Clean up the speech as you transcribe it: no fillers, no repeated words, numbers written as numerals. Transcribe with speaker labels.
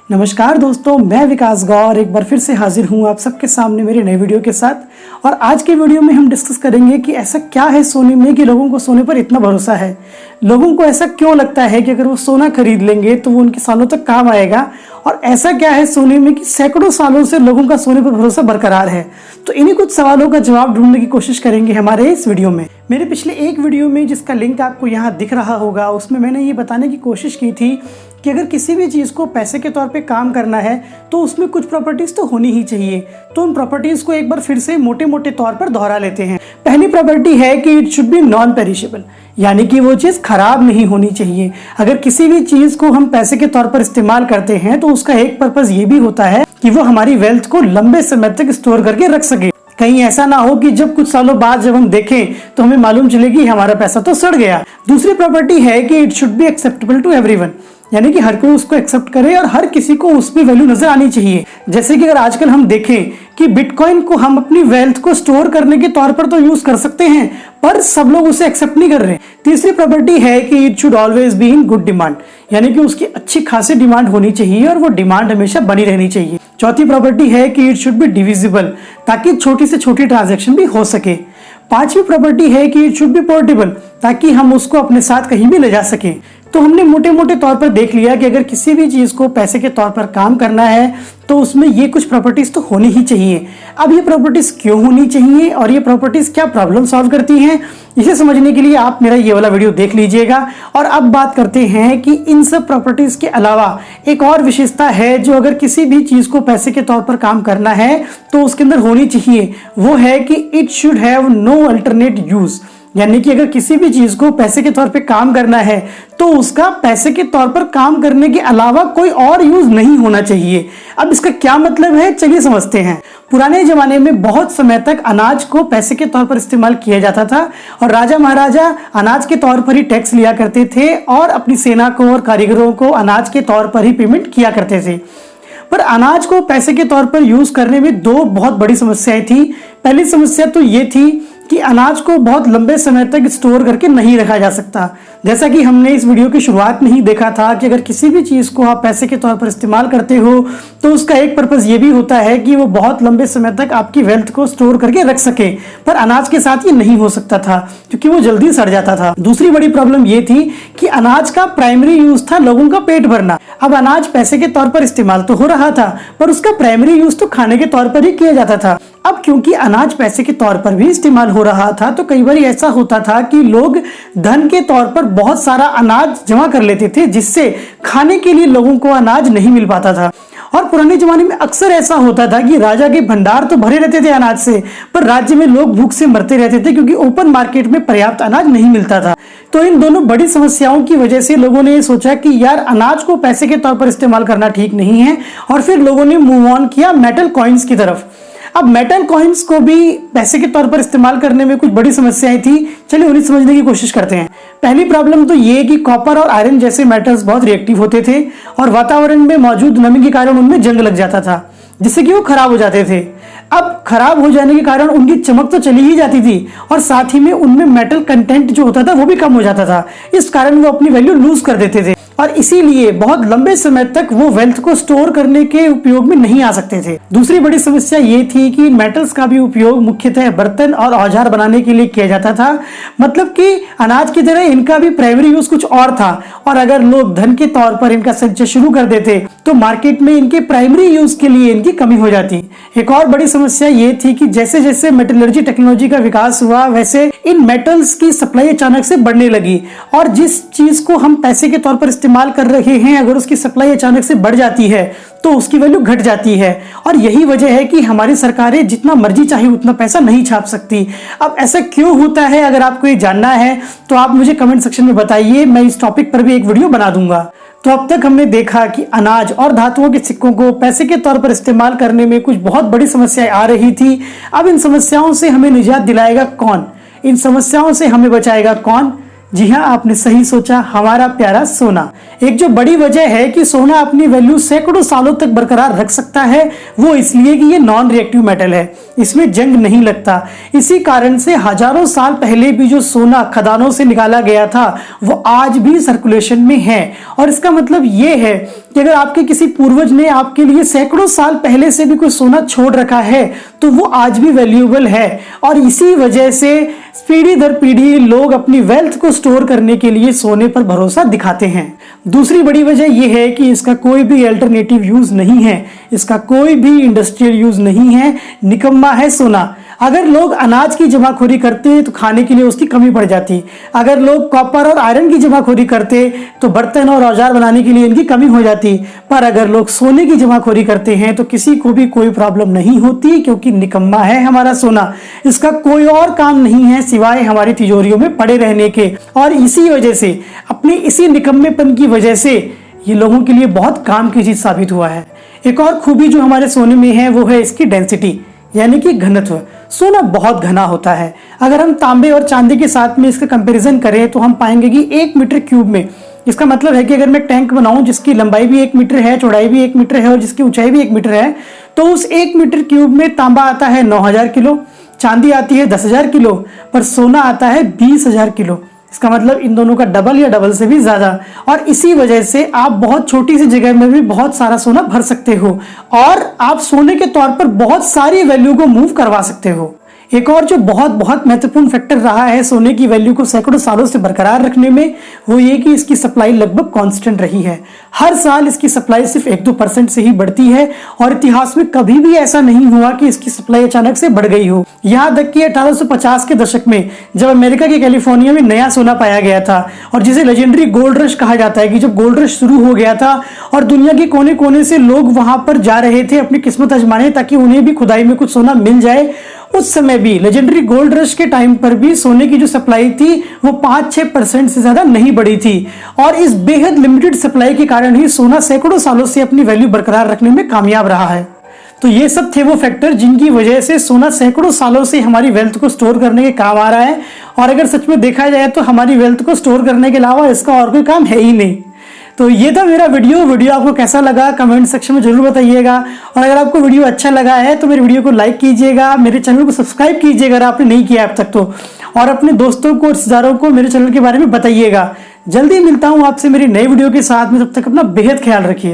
Speaker 1: नमस्कार दोस्तों, मैं विकास गौर एक बार फिर से हाजिर हूँ आप सबके सामने मेरे नए वीडियो के साथ। और आज के वीडियो में हम डिस्कस करेंगे कि ऐसा क्या है सोने में कि लोगों को सोने पर इतना भरोसा है। लोगों को ऐसा क्यों लगता है कि अगर वो सोना खरीद लेंगे तो वो उनके सालों तक काम आएगा, और ऐसा क्या है सोने में कि सैकड़ों सालों से लोगों का सोने पर भरोसा बरकरार है। तो इन्हीं कुछ सवालों का जवाब ढूंढने की कोशिश करेंगे हमारे इस वीडियो में। मेरे पिछले एक वीडियो में जिसका लिंक आपको यहाँ दिख रहा होगा, उसमें मैंने ये बताने की कोशिश की थी कि अगर किसी भी चीज़ को पैसे के तौर पे काम करना है तो उसमें कुछ प्रॉपर्टीज़ तो होनी ही चाहिए। तो उन प्रॉपर्टीज़ को एक बार फिर से मोटे मोटे तौर पर दोहरा लेते हैं। पहली प्रॉपर्टी है कि it should B non perishable, यानी कि वो चीज़ खराब नहीं होनी चाहिए। अगर किसी भी चीज़ को हम पैसे के तौर पर इस्तेमाल करते हैं तो उसका एक पर्पज़ ये भी होता है कि वो हमारी वेल्थ को लंबे समय तक स्टोर करके रख सके। कहीं ऐसा ना हो कि जब कुछ सालों बाद जब हम देखें तो हमें मालूम चले कि हमारा पैसा तो सड़ गया। दूसरी प्रॉपर्टी है कि it should be acceptable to everyone, यानी कि हर कोई उसको एक्सेप्ट करे और हर किसी को उसमें वैल्यू नजर आनी चाहिए। जैसे कि अगर आजकल हम देखें कि बिटकॉइन को हम अपनी वेल्थ को स्टोर करने के तौर पर तो यूज कर सकते हैं, पर सब लोग उसे एक्सेप्ट नहीं कर रहे। तीसरी प्रॉपर्टी है कि it should always be in good demand, यानी कि उसकी अच्छी खासी डिमांड होनी चाहिए और वो डिमांड हमेशा बनी रहनी चाहिए। चौथी प्रॉपर्टी है कि इट शुड बी डिविजिबल, ताकि छोटी से छोटी ट्रांजैक्शन भी हो सके। पांचवी प्रॉपर्टी है कि इट शुड बी पोर्टेबल, ताकि हम उसको अपने साथ कहीं भी ले जा सकें। तो हमने मोटे मोटे तौर पर देख लिया कि अगर किसी भी चीज को पैसे के तौर पर काम करना है तो उसमें ये कुछ प्रॉपर्टीज तो होनी ही चाहिए। अब ये प्रॉपर्टीज क्यों होनी चाहिए और ये प्रॉपर्टीज क्या प्रॉब्लम सॉल्व करती हैं, इसे समझने के लिए आप मेरा ये वाला वीडियो देख लीजिएगा। और अब बात करते हैं कि इन सब प्रॉपर्टीज के अलावा एक और विशेषता है जो अगर किसी भी चीज को पैसे के तौर पर काम करना है तो उसके अंदर होनी चाहिए। वो है कि it should have no alternate use, यानी कि अगर किसी भी चीज को पैसे के तौर पे काम करना है तो उसका पैसे के तौर पर काम करने के अलावा कोई और यूज नहीं होना चाहिए। अब इसका क्या मतलब है, चलिए समझते हैं। पुराने जमाने में बहुत समय तक अनाज को पैसे के तौर पर इस्तेमाल किया जाता था और राजा महाराजा अनाज के तौर पर ही टैक्स लिया करते थे और अपनी सेना को और कारीगरों को अनाज के तौर पर ही पेमेंट किया करते थे। पर अनाज को पैसे के तौर पर यूज करने में दो बहुत बड़ी समस्याएं थी। पहली समस्या तो ये थी कि अनाज को बहुत लंबे समय तक स्टोर करके नहीं रखा जा सकता। जैसा कि हमने इस वीडियो की शुरुआत में ही देखा था कि अगर किसी भी चीज़ को आप पैसे के तौर पर इस्तेमाल करते हो तो उसका एक पर्पज़ ये भी होता है कि वो बहुत लंबे समय तक आपकी वेल्थ को स्टोर करके रख सके। पर अनाज के साथ ये नहीं हो सकता था क्योंकि वो जल्दी सड़ जाता था। दूसरी बड़ी प्रॉब्लम ये थी कि अनाज का प्राइमरी यूज था लोगों का पेट भरना। अब अनाज पैसे के तौर पर इस्तेमाल तो हो रहा था पर उसका प्राइमरी यूज तो खाने के तौर पर ही किया जाता था। अब क्योंकि अनाज पैसे के तौर पर भी इस्तेमाल हो रहा था तो कई बार ऐसा होता था कि लोग धन के तौर पर बहुत सारा अनाज जमा कर लेते थे, जिससे खाने के लिए लोगों को अनाज नहीं मिल पाता था। और पुराने जमाने में अक्सर ऐसा होता था कि राजा के भंडार तो भरे रहते थे अनाज से, पर राज्य में लोग भूख से मरते रहते थे क्योंकि ओपन मार्केट में पर्याप्त अनाज नहीं मिलता था। तो इन दोनों बड़ी समस्याओं की वजह से लोगों ने सोचा कि यार अनाज को पैसे के तौर पर इस्तेमाल करना ठीक नहीं है, और फिर लोगों ने मूव ऑन किया मेटल कॉइन्स की तरफ। अब मेटल कॉइन्स को भी पैसे के तौर पर इस्तेमाल करने में कुछ बड़ी समस्याएं थी, चलिए उन्हें समझने की कोशिश करते हैं। पहली प्रॉब्लम तो ये कि कॉपर और आयरन जैसे मेटल्स बहुत रिएक्टिव होते थे और वातावरण में मौजूद नमी के कारण उनमें जंग लग जाता था, जिससे कि वो खराब हो जाते थे। अब खराब हो जाने के कारण उनकी चमक तो चली ही जाती थी और साथ ही में उनमें मेटल कंटेंट जो होता था वो भी कम हो जाता था। इस कारण वो अपनी वैल्यू लूज कर देते थे और इसीलिए बहुत लंबे समय तक वो वेल्थ को स्टोर करने के उपयोग में नहीं आ सकते थे। दूसरी बड़ी समस्या ये थी कि मेटल्स का भी उपयोग मुख्यतः बर्तन और औजार बनाने के लिए किया जाता था। मतलब कि अनाज की तरह इनका भी प्राइमरी यूज कुछ और था, और अगर लोग धन के तौर पर इनका संचय शुरू कर देते तो मार्केट में इनके प्राइमरी यूज के लिए इनकी कमी हो जाती। एक और बड़ी समस्या ये थी कि जैसे जैसे मेटलर्जी टेक्नोलॉजी का विकास हुआ वैसे इन मेटल्स की सप्लाई अचानक से बढ़ने लगी, और जिस चीज को हम पैसे के तौर पर इस्तेमाल कर रहे हैं अगर उसकी सप्लाई अचानक से बढ़ जाती है तो उसकी वैल्यू घट जाती है। और यही वजह है कि हमारी सरकारें जितना मर्जी चाहे उतना पैसा नहीं छाप सकती। अब ऐसा क्यों होता है, अगर आपको ये जानना है तो आप मुझे कमेंट सेक्शन में बताइए, मैं इस टॉपिक पर भी एक वीडियो बना दूंगा। तो अब तक हमने देखा कि अनाज और धातुओं के सिक्कों को पैसे के तौर पर इस्तेमाल करने में कुछ बहुत बड़ी समस्याएं आ रही थी। अब इन समस्याओं से हमें निजात दिलाएगा कौन, इन समस्याओं से हमें बचाएगा कौन? जी हाँ, आपने सही सोचा, हमारा प्यारा सोना। एक जो बड़ी वजह है कि सोना अपनी वैल्यू सैकड़ों सालों तक बरकरार रख सकता है, वो इसलिए कि ये नॉन रिएक्टिव मेटल है, इसमें जंग नहीं लगता। इसी कारण से हजारों साल पहले भी जो सोना खदानों से निकाला गया था वो आज भी सर्कुलेशन में है। और इसका मतलब ये है कि अगर आपके किसी पूर्वज ने आपके लिए सैकड़ों साल पहले से भी कोई सोना छोड़ रखा है तो वो आज भी वैल्यूएबल है। और इसी वजह से पीढ़ी दर पीढ़ी लोग अपनी वेल्थ को स्टोर करने के लिए सोने पर भरोसा दिखाते हैं। दूसरी बड़ी वजह यह है कि इसका कोई भी अल्टरनेटिव यूज नहीं है, इसका कोई भी इंडस्ट्रियल यूज नहीं है, निकम्मा है सोना। अगर लोग अनाज की जमाखोरी करते तो खाने के लिए उसकी कमी पड़ जाती, अगर लोग कॉपर और आयरन की जमाखोरी करते तो बर्तन और औजार बनाने के लिए इनकी कमी हो जाती। पर अगर लोग सोने की जमाखोरी करते हैं तो किसी को भी कोई प्रॉब्लम नहीं होती, क्योंकि निकम्मा है हमारा सोना। इसका कोई और काम नहीं है सिवाय हमारी तिजोरियों में पड़े रहने के। और इसी वजह से, अपने इसी निकम्मेपन की वजह से ये लोगों के लिए बहुत काम की चीज साबित हुआ है। एक और खूबी जो हमारे सोने में है वो है इसकी डेंसिटी, यानी कि घनत्व। सोना बहुत घना होता है। अगर हम तांबे और चांदी के साथ में इसका कंपैरिजन करें तो हम पाएंगे कि 1 मीटर क्यूब में, इसका मतलब है कि अगर मैं टैंक बनाऊं जिसकी लंबाई भी 1 मीटर है, चौड़ाई भी 1 मीटर है और जिसकी ऊंचाई भी 1 मीटर है, तो उस 1 मीटर क्यूब में तांबा आता है 9000 किलो, चांदी आती है 10,000 किलो, पर सोना आता है 20,000 किलो। इसका मतलब इन दोनों का डबल या डबल से भी ज्यादा। और इसी वजह से आप बहुत छोटी सी जगह में भी बहुत सारा सोना भर सकते हो और आप सोने के तौर पर बहुत सारी वैल्यू को मूव करवा सकते हो। एक और जो बहुत बहुत महत्वपूर्ण फैक्टर रहा है सोने की वैल्यू को सैकड़ों सालों से बरकरार रखने में, वो ये कि इसकी सप्लाई लगभग कांस्टेंट रही है। हर साल इसकी सप्लाई सिर्फ 1-2% से ही बढ़ती है और इतिहास में कभी भी ऐसा नहीं हुआ कि इसकी सप्लाई अचानक से बढ़ गई हो। यहाँ तक कि 1850 के दशक में जब अमेरिका के कैलिफोर्निया में नया सोना पाया गया था और जिसे लेजेंडरी गोल्ड रश कहा जाता है, कि जब गोल्ड रश शुरू हो गया था और दुनिया के कोने कोने से लोग वहां पर जा रहे थे अपनी किस्मत आजमाने ताकि उन्हें भी खुदाई में कुछ सोना मिल जाए, उस समय भी लेजेंडरी गोल्ड रश के टाइम पर भी सोने की जो सप्लाई थी वो 5-6% से ज्यादा नहीं बढ़ी थी। और इस बेहद लिमिटेड सप्लाई के कारण ही सोना सैकड़ों सालों से अपनी वैल्यू बरकरार रखने में कामयाब रहा है। तो ये सब थे वो फैक्टर जिनकी वजह से सोना सैकड़ों सालों से हमारी वेल्थ को स्टोर करने के काम आ रहा है। और अगर सच में देखा जाए तो हमारी वेल्थ को स्टोर करने के अलावा इसका और कोई काम है ही नहीं। तो ये था मेरा वीडियो आपको कैसा लगा कमेंट सेक्शन में जरूर बताइएगा। और अगर आपको वीडियो अच्छा लगा है तो मेरे वीडियो को लाइक कीजिएगा, मेरे चैनल को सब्सक्राइब कीजिएगा अगर आपने नहीं किया अब तक तो, और अपने दोस्तों को, रिश्तेदारों को मेरे चैनल के बारे में बताइएगा। जल्दी मिलता हूँ आपसे मेरी नई वीडियो के साथ में, तब तक अपना बेहद ख्याल रखिए।